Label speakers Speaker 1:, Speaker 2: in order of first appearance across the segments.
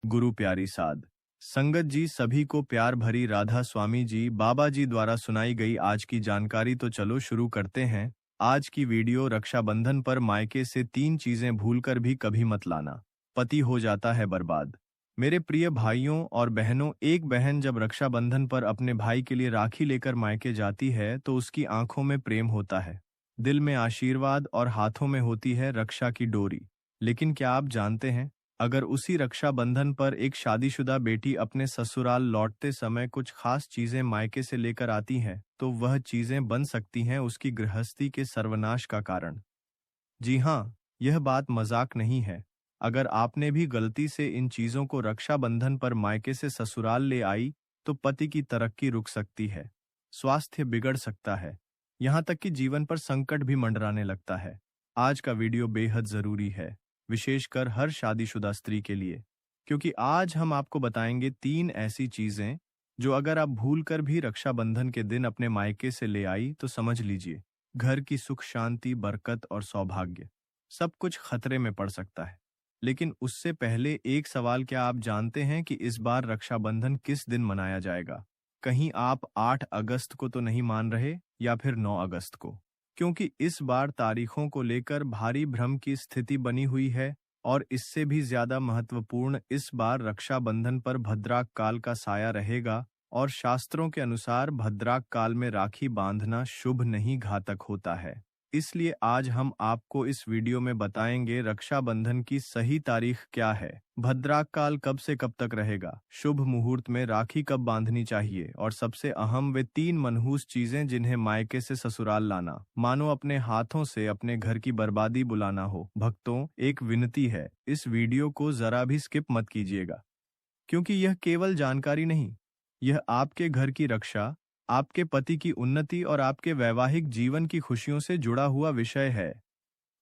Speaker 1: गुरु प्यारी साध संगत जी, सभी को प्यार भरी राधा स्वामी जी बाबा जी द्वारा सुनाई गई आज की जानकारी। तो चलो शुरू करते हैं। आज की वीडियो रक्षाबंधन पर मायके से 3 चीजें भूलकर भी कभी मत लाना, पति हो जाता है बर्बाद। मेरे प्रिय भाइयों और बहनों, एक बहन जब रक्षाबंधन पर अपने भाई के लिए राखी लेकर मायके जाती है तो उसकी आंखों में प्रेम होता है, दिल में आशीर्वाद और हाथों में होती है रक्षा की डोरी। लेकिन क्या आप जानते हैं, अगर उसी रक्षाबंधन पर एक शादीशुदा बेटी अपने ससुराल लौटते समय कुछ खास चीजें मायके से लेकर आती है तो वह चीजें बन सकती हैं उसकी गृहस्थी के सर्वनाश का कारण। जी हाँ, यह बात मजाक नहीं है। अगर आपने भी गलती से इन चीजों को रक्षाबंधन पर मायके से ससुराल ले आई तो पति की तरक्की रुक सकती है, स्वास्थ्य बिगड़ सकता है, यहाँ तक कि जीवन पर संकट भी मंडराने लगता है। आज का वीडियो बेहद जरूरी है, विशेषकर हर शादीशुदा स्त्री के लिए, क्योंकि आज हम आपको बताएंगे 3 ऐसी चीजें जो अगर आप भूलकर भी रक्षाबंधन के दिन अपने मायके से ले आई तो समझ लीजिए, घर की सुख शांति, बरकत और सौभाग्य सब कुछ खतरे में पड़ सकता है। लेकिन उससे पहले एक सवाल, क्या आप जानते हैं कि इस बार रक्षाबंधन किस दिन मनाया जाएगा? कहीं आप 8 अगस्त को तो नहीं मान रहे या फिर 9 अगस्त को? क्योंकि इस बार तारीखों को लेकर भारी भ्रम की स्थिति बनी हुई है और इससे भी ज्यादा महत्वपूर्ण, इस बार रक्षाबंधन पर भद्राक काल का साया रहेगा और शास्त्रों के अनुसार भद्राक काल में राखी बांधना शुभ नहीं, घातक होता है। इसलिए आज हम आपको इस वीडियो में बताएंगे रक्षाबंधन की सही तारीख क्या है, भद्राक काल कब से कब तक रहेगा, शुभ मुहूर्त में राखी कब बांधनी चाहिए और सबसे अहम वे 3 मनहूस चीजें जिन्हें मायके से ससुराल लाना मानो अपने हाथों से अपने घर की बर्बादी बुलाना हो। भक्तों, एक विनती है, इस वीडियो को जरा भी स्किप मत कीजिएगा, क्योंकि यह केवल जानकारी नहीं, यह आपके घर की रक्षा, आपके पति की उन्नति और आपके वैवाहिक जीवन की खुशियों से जुड़ा हुआ विषय है।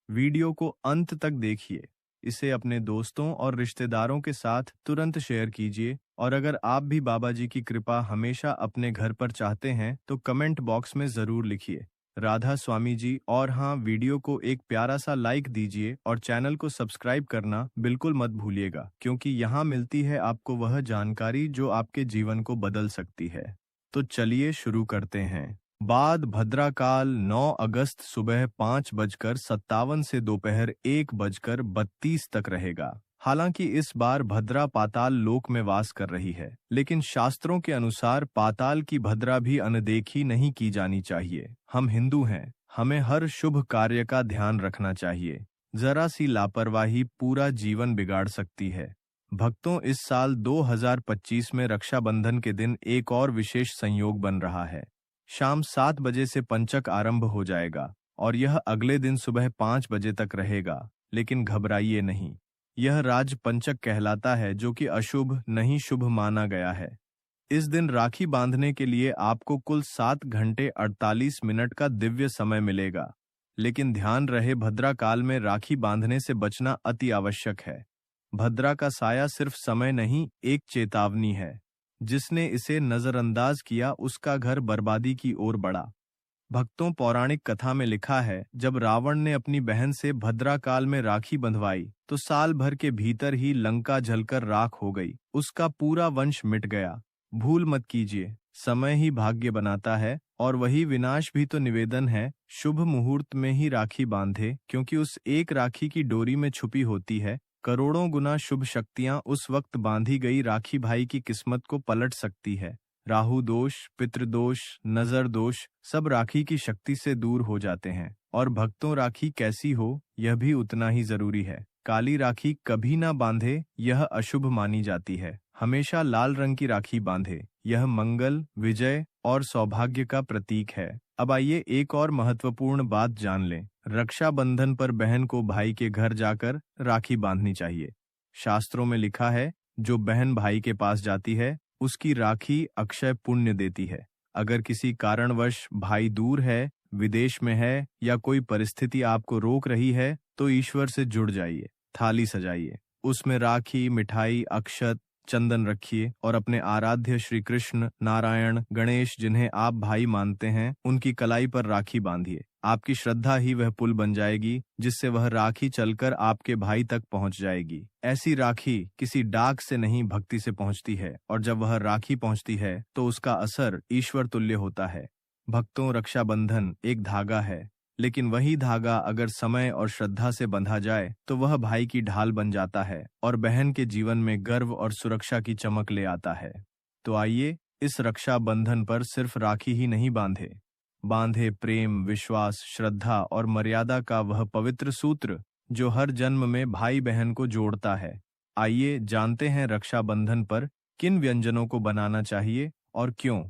Speaker 1: वीडियो को अंत तक देखिए, इसे अपने दोस्तों और रिश्तेदारों के साथ तुरंत शेयर कीजिए और अगर आप भी बाबा जी की कृपा हमेशा अपने घर पर चाहते हैं तो कमेंट बॉक्स में जरूर लिखिए राधा स्वामी जी। और हाँ, वीडियो को एक प्यारा सा लाइक दीजिए और चैनल को सब्सक्राइब करना बिल्कुल मत भूलिएगा, क्योंकि यहाँ मिलती है आपको वह जानकारी जो आपके जीवन को बदल सकती है। तो चलिए शुरू करते हैं। बाद भद्राकाल 9 अगस्त सुबह 5:57 से दोपहर 1:32 तक रहेगा। हालांकि इस बार भद्रा पाताल लोक में वास कर रही है, लेकिन शास्त्रों के अनुसार पाताल की भद्रा भी अनदेखी नहीं की जानी चाहिए। हम हिंदू हैं, हमें हर शुभ कार्य का ध्यान रखना चाहिए। जरा सी लापरवाही पूरा जीवन बिगाड़ सकती है। भक्तों, इस साल 2025 में रक्षाबंधन के दिन एक और विशेष संयोग बन रहा है। शाम 7 बजे से पंचक आरंभ हो जाएगा और यह अगले दिन सुबह 5 बजे तक रहेगा। लेकिन घबराइए नहीं, यह राज पंचक कहलाता है, जो कि अशुभ नहीं शुभ माना गया है। इस दिन राखी बांधने के लिए आपको कुल 7 घंटे 48 मिनट का दिव्य समय मिलेगा। लेकिन ध्यान रहे, भद्रा काल में राखी बांधने से बचना अति आवश्यक है। भद्रा का साया सिर्फ समय नहीं, एक चेतावनी है। जिसने इसे नजरअंदाज किया उसका घर बर्बादी की ओर बढ़ा। भक्तों, पौराणिक कथा में लिखा है, जब रावण ने अपनी बहन से भद्रा काल में राखी बंधवाई तो साल भर के भीतर ही लंका जलकर राख हो गई, उसका पूरा वंश मिट गया। भूल मत कीजिए, समय ही भाग्य बनाता है और वही विनाश भी। तो निवेदन है, शुभ मुहूर्त में ही राखी बांधे, क्योंकि उस एक राखी की डोरी में छुपी होती है करोड़ों गुना शुभ शक्तियां। उस वक्त बांधी गई राखी भाई की किस्मत को पलट सकती है। राहु दोष, पितृदोष, नजर दोष सब राखी की शक्ति से दूर हो जाते हैं। और भक्तों, राखी कैसी हो यह भी उतना ही जरूरी है। काली राखी कभी ना बांधे, यह अशुभ मानी जाती है। हमेशा लाल रंग की राखी बांधे, यह मंगल, विजय और सौभाग्य का प्रतीक है। अब आइए एक और महत्वपूर्ण बात जान लें। रक्षाबंधन पर बहन को भाई के घर जाकर राखी बांधनी चाहिए। शास्त्रों में लिखा है, जो बहन भाई के पास जाती है उसकी राखी अक्षय पुण्य देती है। अगर किसी कारणवश भाई दूर है, विदेश में है या कोई परिस्थिति आपको रोक रही है तो ईश्वर से जुड़ जाइए। थाली सजाइए, उसमें राखी, मिठाई, अक्षत, चंदन रखिए और अपने आराध्य श्री कृष्ण, नारायण, गणेश जिन्हें आप भाई मानते हैं उनकी कलाई पर राखी बांधिए। आपकी श्रद्धा ही वह पुल बन जाएगी जिससे वह राखी चलकर आपके भाई तक पहुंच जाएगी। ऐसी राखी किसी डाक से नहीं भक्ति से पहुंचती है, और जब वह राखी पहुंचती है तो उसका असर ईश्वर तुल्य होता है। भक्तों, रक्षाबंधन एक धागा है, लेकिन वही धागा अगर समय और श्रद्धा से बंधा जाए तो वह भाई की ढाल बन जाता है और बहन के जीवन में गर्व और सुरक्षा की चमक ले आता है। तो आइए इस रक्षा बंधन पर सिर्फ राखी ही नहीं बांधे प्रेम, विश्वास, श्रद्धा और मर्यादा का वह पवित्र सूत्र जो हर जन्म में भाई बहन को जोड़ता है। आइए जानते हैं रक्षाबंधन पर किन व्यंजनों को बनाना चाहिए और क्यों।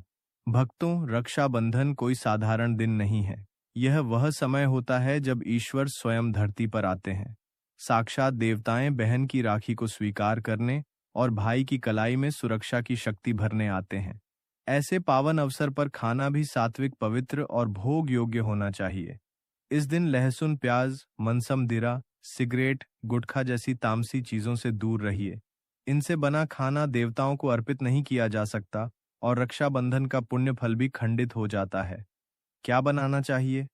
Speaker 1: भक्तों, रक्षाबंधन कोई साधारण दिन नहीं है। यह वह समय होता है जब ईश्वर स्वयं धरती पर आते हैं। साक्षात देवताएं बहन की राखी को स्वीकार करने और भाई की कलाई में सुरक्षा की शक्ति भरने आते हैं। ऐसे पावन अवसर पर खाना भी सात्विक, पवित्र और भोग योग्य होना चाहिए। इस दिन लहसुन, प्याज, मनसमदिरा, सिगरेट, गुटखा जैसी तामसी चीजों से दूर रहिए। इनसे बना खाना देवताओं को अर्पित नहीं किया जा सकता और रक्षाबंधन का पुण्य फल भी खंडित हो जाता है। क्या बनाना चाहिए?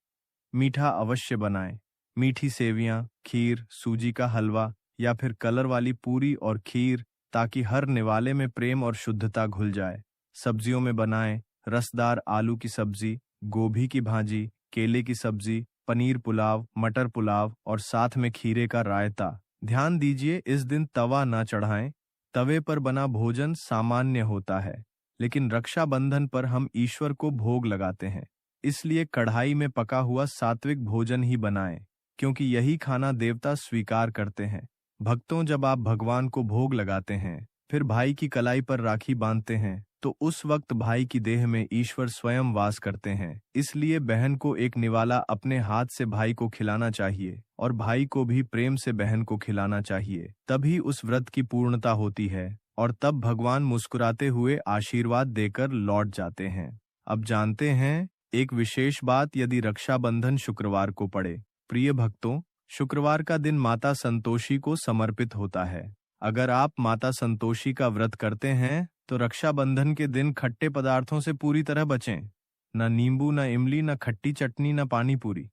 Speaker 1: मीठा अवश्य बनाएं। मीठी सेवियां, खीर, सूजी का हलवा या फिर कलर वाली पूरी और खीर, ताकि हर निवाले में प्रेम और शुद्धता घुल जाए। सब्जियों में बनाएं रसदार आलू की सब्जी, गोभी की भाजी, केले की सब्जी, पनीर पुलाव, मटर पुलाव और साथ में खीरे का रायता। ध्यान दीजिए, इस दिन तवा ना चढ़ाएं। तवे पर बना भोजन सामान्य होता है, लेकिन रक्षाबंधन पर हम ईश्वर को भोग लगाते हैं, इसलिए कढ़ाई में पका हुआ सात्विक भोजन ही बनाएं, क्योंकि यही खाना देवता स्वीकार करते हैं। भक्तों, जब आप भगवान को भोग लगाते हैं, फिर भाई की कलाई पर राखी बांधते हैं, तो उस वक्त भाई की देह में ईश्वर स्वयं वास करते हैं। इसलिए बहन को एक निवाला अपने हाथ से भाई को खिलाना चाहिए और भाई को भी प्रेम से बहन को खिलाना चाहिए। तभी उस व्रत की पूर्णता होती है और तब भगवान मुस्कुराते हुए आशीर्वाद देकर लौट जाते हैं। अब जानते हैं एक विशेष बात, यदि रक्षाबंधन शुक्रवार को पड़े। प्रिय भक्तों, शुक्रवार का दिन माता संतोषी को समर्पित होता है। अगर आप माता संतोषी का व्रत करते हैं तो रक्षाबंधन के दिन खट्टे पदार्थों से पूरी तरह बचें। न नींबू, न इमली, न खट्टी चटनी, न पानी पूरी।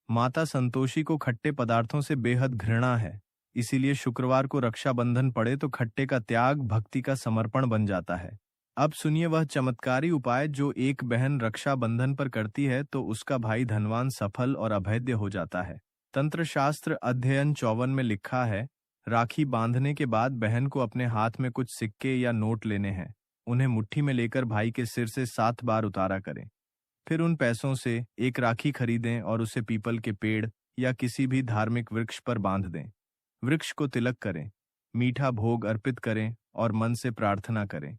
Speaker 1: माता संतोषी को खट्टे पदार्थों से बेहद घृणा है, इसीलिए शुक्रवार को रक्षाबंधन पड़े तो खट्टे का त्याग भक्ति का समर्पण बन जाता है। अब सुनिए वह चमत्कारी उपाय जो एक बहन रक्षाबंधन पर करती है तो उसका भाई धनवान, सफल और अभेद्य हो जाता है। तंत्र शास्त्र अध्ययन 54 में लिखा है, राखी बांधने के बाद बहन को अपने हाथ में कुछ सिक्के या नोट लेने हैं। उन्हें मुट्ठी में लेकर भाई के सिर से 7 बार उतारा करें। फिर उन पैसों से एक राखी खरीदें और उसे पीपल के पेड़ या किसी भी धार्मिक वृक्ष पर बांध दें। वृक्ष को तिलक करें, मीठा भोग अर्पित करें और मन से प्रार्थना करें,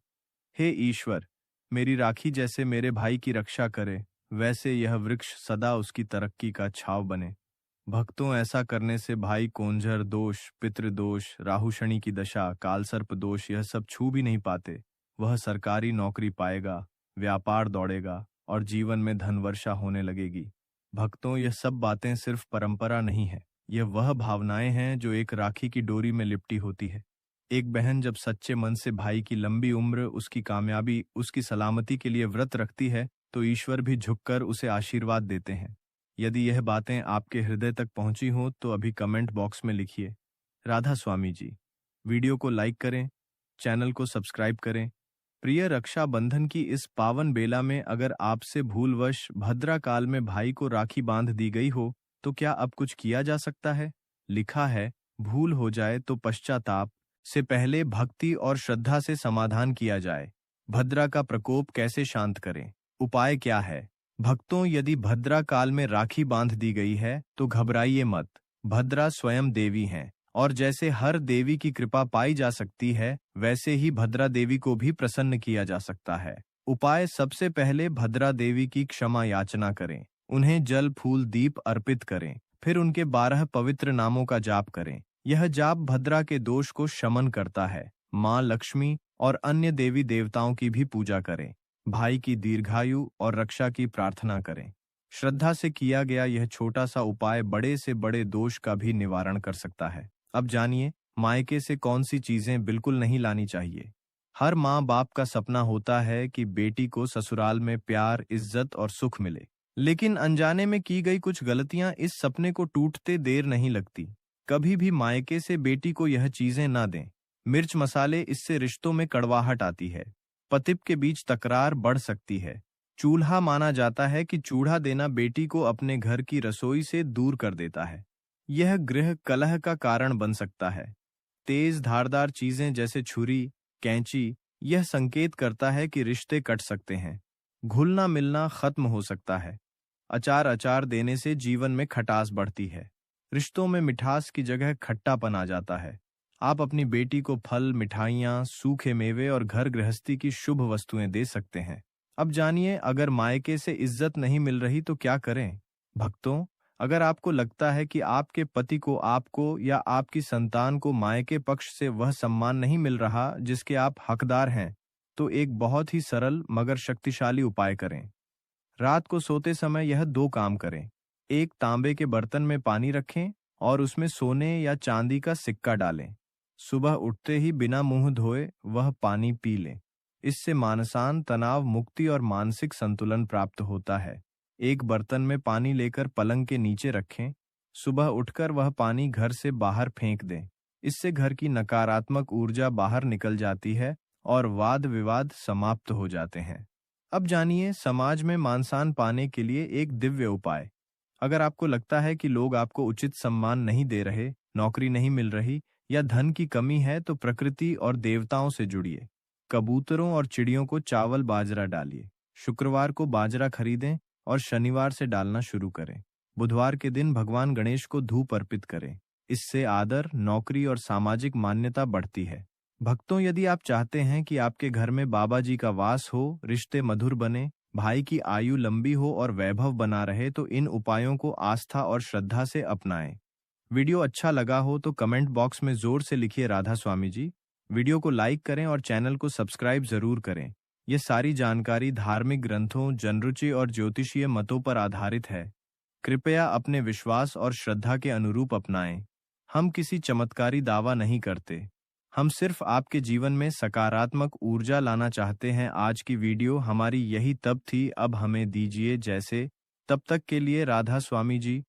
Speaker 1: हे ईश्वर, मेरी राखी जैसे मेरे भाई की रक्षा करे, वैसे यह वृक्ष सदा उसकी तरक्की का छाव बने। भक्तों, ऐसा करने से भाई कोंझर दोष, पितृदोष, राहु शनि की दशा, कालसर्प दोष यह सब छू भी नहीं पाते। वह सरकारी नौकरी पाएगा, व्यापार दौड़ेगा और जीवन में धन वर्षा होने लगेगी। भक्तों, यह सब बातें सिर्फ परंपरा नहीं है, यह वह भावनाएं हैं जो एक राखी की डोरी में लिपटी होती है। एक बहन जब सच्चे मन से भाई की लंबी उम्र, उसकी कामयाबी, उसकी सलामती के लिए व्रत रखती है तो ईश्वर भी झुककर उसे आशीर्वाद देते हैं। यदि यह बातें आपके हृदय तक पहुंची हों तो अभी कमेंट बॉक्स में लिखिए, राधा स्वामी जी। वीडियो को लाइक करें, चैनल को सब्सक्राइब करें। प्रिय, रक्षाबंधन की इस पावन बेला में अगर आपसे भूलवश भद्रा काल में भाई को राखी बांध दी गई हो तो क्या अब कुछ किया जा सकता है? लिखा है, भूल हो जाए तो पश्चाताप से पहले भक्ति और श्रद्धा से समाधान किया जाए। भद्रा का प्रकोप कैसे शांत करें? उपाय क्या है? भक्तों, यदि भद्रा काल में राखी बांध दी गई है तो घबराइए मत। भद्रा स्वयं देवी हैं और जैसे हर देवी की कृपा पाई जा सकती है, वैसे ही भद्रा देवी को भी प्रसन्न किया जा सकता है। उपाय, सबसे पहले भद्रा देवी की क्षमा याचना करें, उन्हें जल, फूल, दीप अर्पित करें, फिर उनके 12 पवित्र नामों का जाप करें। यह जाप भद्रा के दोष को शमन करता है। माँ लक्ष्मी और अन्य देवी देवताओं की भी पूजा करें। भाई की दीर्घायु और रक्षा की प्रार्थना करें। श्रद्धा से किया गया यह छोटा सा उपाय बड़े से बड़े दोष का भी निवारण कर सकता है। अब जानिए मायके से कौन सी चीजें बिल्कुल नहीं लानी चाहिए। हर माँ बाप का सपना होता है कि बेटी को ससुराल में प्यार, इज्जत और सुख मिले। लेकिन अनजाने में की गई कुछ गलतियां इस सपने को टूटते देर नहीं लगती। कभी भी मायके से बेटी को यह चीजें ना दें। मिर्च मसाले, इससे रिश्तों में कड़वाहट आती है। पतिप के बीच तकरार बढ़ सकती है। चूल्हा, माना जाता है कि चूल्हा देना बेटी को अपने घर की रसोई से दूर कर देता है। यह गृह कलह का कारण बन सकता है। तेज धारदार चीजें जैसे छुरी, कैंची, यह संकेत करता है कि रिश्ते कट सकते हैं। घुलना मिलना खत्म हो सकता है। अचार देने से जीवन में खटास बढ़ती है। रिश्तों में मिठास की जगह खट्टापन आ जाता है। आप अपनी बेटी को फल, मिठाइयाँ, सूखे मेवे और घर गृहस्थी की शुभ वस्तुएं दे सकते हैं। अब जानिए, अगर मायके से इज्जत नहीं मिल रही तो क्या करें? भक्तों, अगर आपको लगता है कि आपके पति को आपको या आपकी संतान को मायके पक्ष से वह सम्मान नहीं मिल रहा जिसके आप हकदार हैं, तो एक बहुत ही सरल मगर शक्तिशाली उपाय करें। रात को सोते समय यह दो काम करें। एक, तांबे के बर्तन में पानी रखें और उसमें सोने या चांदी का सिक्का डालें। सुबह उठते ही बिना मुंह धोए वह पानी पी लें। इससे मानसान तनाव मुक्ति और मानसिक संतुलन प्राप्त होता है। एक बर्तन में पानी लेकर पलंग के नीचे रखें। सुबह उठकर वह पानी घर से बाहर फेंक दें। इससे घर की नकारात्मक ऊर्जा बाहर निकल जाती है और वाद विवाद समाप्त हो जाते हैं। अब जानिए, समाज में मानसान पाने के लिए एक दिव्य उपाय। अगर आपको लगता है कि लोग आपको उचित सम्मान नहीं दे रहे, नौकरी नहीं मिल रही या धन की कमी है, तो प्रकृति और देवताओं से जुड़िए। कबूतरों और चिड़ियों को चावल बाजरा डालिए। शुक्रवार को बाजरा खरीदें और शनिवार से डालना शुरू करें। बुधवार के दिन भगवान गणेश को धूप अर्पित करें। इससे आदर, नौकरी और सामाजिक मान्यता बढ़ती है। भक्तों, यदि आप चाहते हैं कि आपके घर में बाबा जी का वास हो, रिश्ते मधुर बने, भाई की आयु लंबी हो और वैभव बना रहे, तो इन उपायों को आस्था और श्रद्धा से अपनाएं। वीडियो अच्छा लगा हो तो कमेंट बॉक्स में जोर से लिखिए राधा स्वामी जी। वीडियो को लाइक करें और चैनल को सब्सक्राइब जरूर करें। ये सारी जानकारी धार्मिक ग्रंथों, जनरुचि और ज्योतिषीय मतों पर आधारित है। कृपया अपने विश्वास और श्रद्धा के अनुरूप अपनाएं। हम किसी चमत्कारी दावा नहीं करते। हम सिर्फ आपके जीवन में सकारात्मक ऊर्जा लाना चाहते हैं। आज की वीडियो हमारी यही तब थी। अब हमें दीजिए जैसे। तब तक के लिए राधा स्वामी जी।